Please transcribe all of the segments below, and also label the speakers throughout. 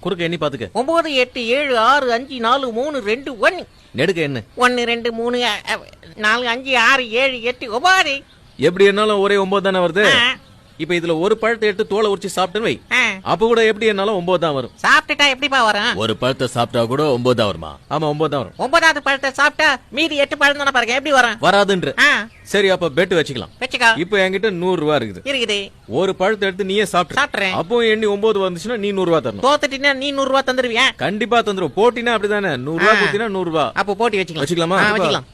Speaker 1: குறுக்க எண்ணி பாத்துக்க.
Speaker 2: 9 8 7 6 5 4 3 2 1.
Speaker 1: நெடுக்க என்ன?
Speaker 2: 1 2 3 4 5 6 7 8 9.
Speaker 1: எப்படி என்னாலும் ஒரே 9 தானே வருது. இப்ப இதுல ஒரு பழத்தை எடுத்து தோலை உரிச்சு சாப்பிட்டுன்னு வை, அப்ப கூட எப்படி என்னாலும் 9 தான் வரும்.
Speaker 2: சாப்பிட்டுட்டா எப்படிப்பா வரும்?
Speaker 3: ஒரு பழத்தை சாப்பிட்டா கூட 9 தான் வருமா?
Speaker 1: ஆமா 9 தான் வரும்.
Speaker 2: 9வது பழத்தை சாப்பிட்டா மீதி 8 பழம் தானே பாருங்க, எப்படி வரும்?
Speaker 1: வராதுன்ற. சரி அப்ப பெட் வச்சுக்கலாம்.
Speaker 2: வச்சுக்கோ.
Speaker 1: இப்ப என்கிட்ட 100 ரூபா இருக்குது.
Speaker 2: ஒரு
Speaker 1: பழத்தை எடுத்து நீயே சாப்பிட்டுறேன். அப்போ எண்ணி 9 வந்துச்சுன்னா நீ 100 ரூபா தரணும்.
Speaker 2: தோத்துட்டீனா நீ 100 ரூபா தந்துருவியா?
Speaker 1: கண்டிப்பா தந்துரும். போட்டினா அப்படிதானே, 100 ரூபா கொடுத்தீனா 100 ரூபா.
Speaker 2: அப்ப போட்டி வச்சுக்கலாமா?
Speaker 1: வச்சுக்கலாம்.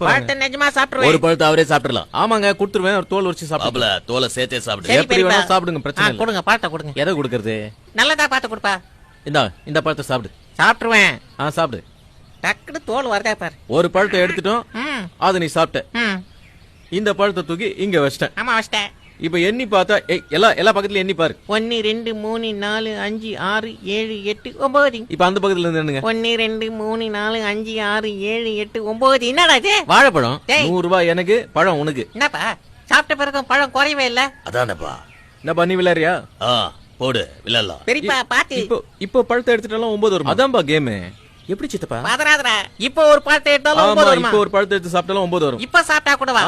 Speaker 2: பழத்தை நிஜமா சாப்பிடுவேன்.
Speaker 3: ஒரு பழத்தை அவரே சாப்பிடலாம்.
Speaker 1: ஆமாங்க கொடுத்துருவேன். ஒரு தோல் உரிச்சு சாப்பிடல.
Speaker 3: தோலை சேர்த்தே சாப்பிடு.
Speaker 1: எப்படி வேணா சாப்பிடுங்க, பிரச்சனை இல்ல.
Speaker 2: கொடுங்க பழத்தை கொடுங்க.
Speaker 1: எதை கொடுக்கறது?
Speaker 2: நல்லதா பார்த்து கொடுப்பா.
Speaker 1: இந்த பழத்தை சாப்பிடு.
Speaker 2: சாப்பிட்டுருவேன்.
Speaker 1: சாப்பிடு.
Speaker 2: டக்குனு தோல் வரதா பாரு.
Speaker 1: ஒரு பழத்தை எடுத்துட்டோம், அது நீ சாப்பிட்ட. இந்த பழத்தை தூக்கி இங்க வச்சிட்டேன்.
Speaker 2: ஆமா வச்சிட்டேன்.
Speaker 1: இப்ப எண்ணி பார்த்தா எல்லா பக்கத்துல எண்ணி பாரு.
Speaker 2: 1 2 3 4 5 6 7 8 9.
Speaker 1: இப்ப அந்த பக்கத்துல இருந்து என்னங்க?
Speaker 2: 1 2 3 4 5 6 7 8 9. என்னடா இது?
Speaker 1: வாழைப்பழம். 100 ரூபாய் எனக்கு, பழம் உனக்கு.
Speaker 2: என்னப்பா சாப்பிட்ட பிறகு பழம் குறையவே இல்ல.
Speaker 3: அதானப்பா.
Speaker 1: என்ன பண்ணி விளையாடுறியா?
Speaker 3: போடு விளையாடலாம்.
Speaker 2: பெரியப்பா பாத்து.
Speaker 1: இப்போ பழத்தை எடுத்துட்டாலும் 9 வரும். அதான்பா கேம். எப்படி சித்தப்பா?
Speaker 2: பதறாதடா. இப்போ ஒரு பழத்தை எடுத்தாலும் 9 வரும்.
Speaker 1: இப்போ ஒரு பழத்தை எடுத்து சாப்பிட்டாலும் 9 வரும்.
Speaker 2: இப்ப சாப்பிட்டா கூடவா?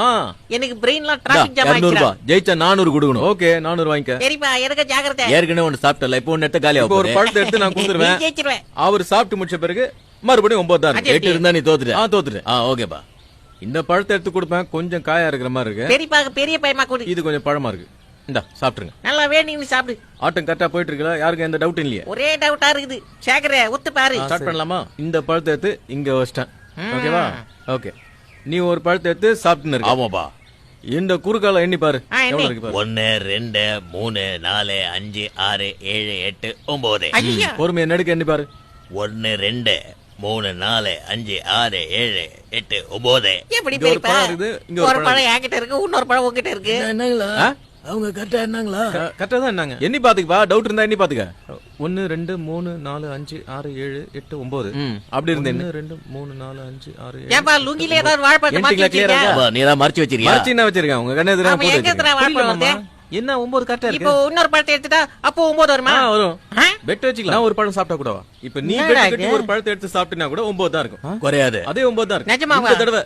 Speaker 2: எனக்கு பிரெயின்ல டிராபிக் ஜாம் ஆயிடுச்சு.
Speaker 1: 200 ரூபாய் ஜெயிச்சா 400 கொடுக்கணும். ஓகே 400 வாங்கிக்க.
Speaker 2: பெரியப்பா எனக்கு ஜாக்கிரதை.
Speaker 3: ஏற்கனவே ஒன்னு சாப்பிட்டல, இப்போ ஒன்னு எடுத்து காலியா.
Speaker 1: இப்போ ஒரு பழத்தை எடுத்து நான் கொடுத்துருவேன்.
Speaker 2: ஜெயிச்சிருவேன்.
Speaker 1: அவர் சாப்பிட்டு முடிச்ச பிறகு மறுபடியும் 9 தான்.
Speaker 3: 8 இருந்தா நீ தோத்துட்ட.
Speaker 1: தோத்துட்டேன்.
Speaker 3: ஓகேப்பா.
Speaker 1: இந்த பழத்தை எடுத்து கொடுப்பேன். கொஞ்சம் காயா இருக்கிற மாதிரி இருக்கு.
Speaker 2: பெரியப்பா பெரிய பையமா கொடு.
Speaker 1: இது கொஞ்சம் பழமா இருக்கு. இந்தா சாப்பிட்டுருங்க.
Speaker 2: நல்லா வேணும்னு சாப்பிடு.
Speaker 1: ஆட்டம் கரெக்டா போயிட்டு இருக்கல, யாருக்கும் எந்த டவுட் இல்லையே?
Speaker 2: ஒரே டவுட்டா இருக்குது. சேகரே ஒத்து பாரு.
Speaker 1: ஸ்டார்ட் பண்ணலாமா? இந்த பழத்தை எடுத்து இங்க வச்சிட்டேன். ஓகேவா? ஓகே. நீ ஒரு பழத்தை எடுத்து சாப்பிட்டுன்னு இருக்க.
Speaker 3: ஆமாப்பா.
Speaker 1: இந்த குறுக்கால எண்ணி பாரு. எவ்வளவு இருக்கு பாரு.
Speaker 3: 1 2 3 4 5 6 7 8 9.
Speaker 1: பொறுமையா நெடுக்க எண்ணி பாரு.
Speaker 3: 1 2 3 4 5 6 7 8 9.
Speaker 2: எப்படி பெரியப்பா? இங்க ஒரு பழம் என்கிட்ட இருக்கு, இன்னொரு பழம் உன்கிட்ட இருக்கு.
Speaker 3: என்னங்களா? அவங்க கரெக்டா என்னங்களா?
Speaker 1: கரெக்டா தான் என்னங்க? எண்ணி பாத்துக்கப்பா. டவுட் இருந்தா எண்ணி பாத்துக்க. 1 2 3 4 5 6 7 8 9. அப்படி இருந்தே 1 2 3 4 5 6 7.
Speaker 2: ஏப்பா லுங்கில ஏதாவது வாழைப்பழம் மாத்தி வச்சிருக்கியா?
Speaker 3: நீ தான் மறைச்சு வச்சிருக்கியா?
Speaker 1: மறைச்சு என்ன வச்சிருக்கேன்? உங்க கண்ணே எதிரா போட்டு
Speaker 2: எங்கடா வாழைப்பழம் வந்து?
Speaker 1: என்ன 9 கரெக்டா இருக்கு.
Speaker 2: இப்போ இன்னொரு பழத்தை எடுத்துட்டா அப்போ 9 வருமா?
Speaker 1: வரும். பெட் வச்சுக்கலாம். நான் ஒரு பழம் சாப்பிட்டா கூடவா? இப்ப நீ பெட் கட்டி ஒரு பழத்தை எடுத்து சாப்பிட்டினா கூட 9 தான் இருக்கும்.
Speaker 3: குறையாது.
Speaker 1: அதே 9 தான் இருக்கும்.
Speaker 2: நிஜமாவா?
Speaker 1: இந்த தடவை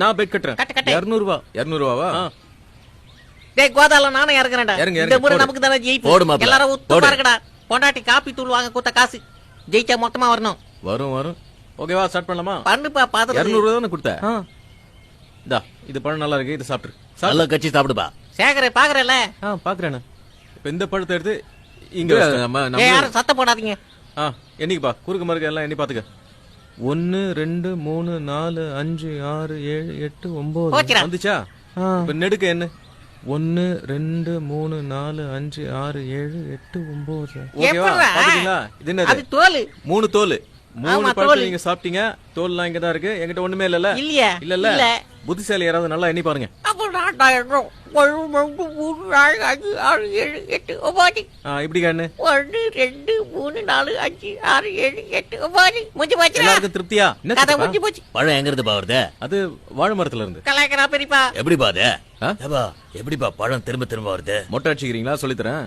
Speaker 1: நான் பெட் கட்டுறேன். 200 ரூபாய். 200 ரூபாவா?
Speaker 2: டேய் கோதால நானே இறங்குறேன்டா. இந்த முறை நமக்கு தான ஜெயிப்பு. எல்லாரும் உத்து பாருங்கடா. பொண்டாட்டி காப்பி தூள் வாங்க கொடுத்த காசு ஜெயிச்சா மொத்தமா வரணும்.
Speaker 1: வரும். ஓகேவா? ஸ்டார்ட் பண்ணலாமா?
Speaker 2: பண்ணுப்பா பாத்து.
Speaker 1: 200 ரூபாய் தான கொடுத்த. இந்தா இது பழம் நல்லா இருக்கு, இது சாப்பிடு.
Speaker 3: நல்லா கச்சி சாப்பிடுப்பா.
Speaker 2: சேகரே பாக்குறல?
Speaker 1: பாக்குறேன். இப்ப இந்த பழத்தை எடுத்து இங்க நம்ம
Speaker 2: யாரும் சத்தம் போடாதீங்க.
Speaker 1: என்னைக்குப்பா குறுக்கு மறுக்க எல்லாம் எண்ணி பாத்துக்க. 1 2 3 4 5 6 7 8 9 வந்துச்சா? இப்ப நெடுக்க என்ன? 1 2 3 4 5 6 7 8 9. ஓகேவா? பாத்தீங்களா? இது என்னது? அது
Speaker 2: தோல்.
Speaker 1: 3 தோல். 3 பழத்தை நீங்க சாப்பிட்டீங்க. தோல்லாம் இங்க தான் இருக்கு. என்கிட்ட ஒண்ணுமே இல்லல. இல்ல. புத்திசாலி யாராவது நல்லா எண்ணி பாருங்க. இப்படி கண்ணு
Speaker 2: 1 2 3 4 5 6 7 8 9 முடிஞ்சு போச்சு.
Speaker 1: எல்லாருக்கும் திருப்தியா?
Speaker 2: கதை முடிஞ்சு போச்சு.
Speaker 3: பழம் எங்க இருந்து பாவறது?
Speaker 1: அது வாழை மரத்துல இருந்து.
Speaker 2: கலாய்க்கறா பெரியப்பா.
Speaker 3: எப்படி பாது? எப்படிப்பா பழம் திரும்ப வருது?
Speaker 1: மொட்டை அடிச்சுக்கிறீங்களா? சொல்லித்தரேன்.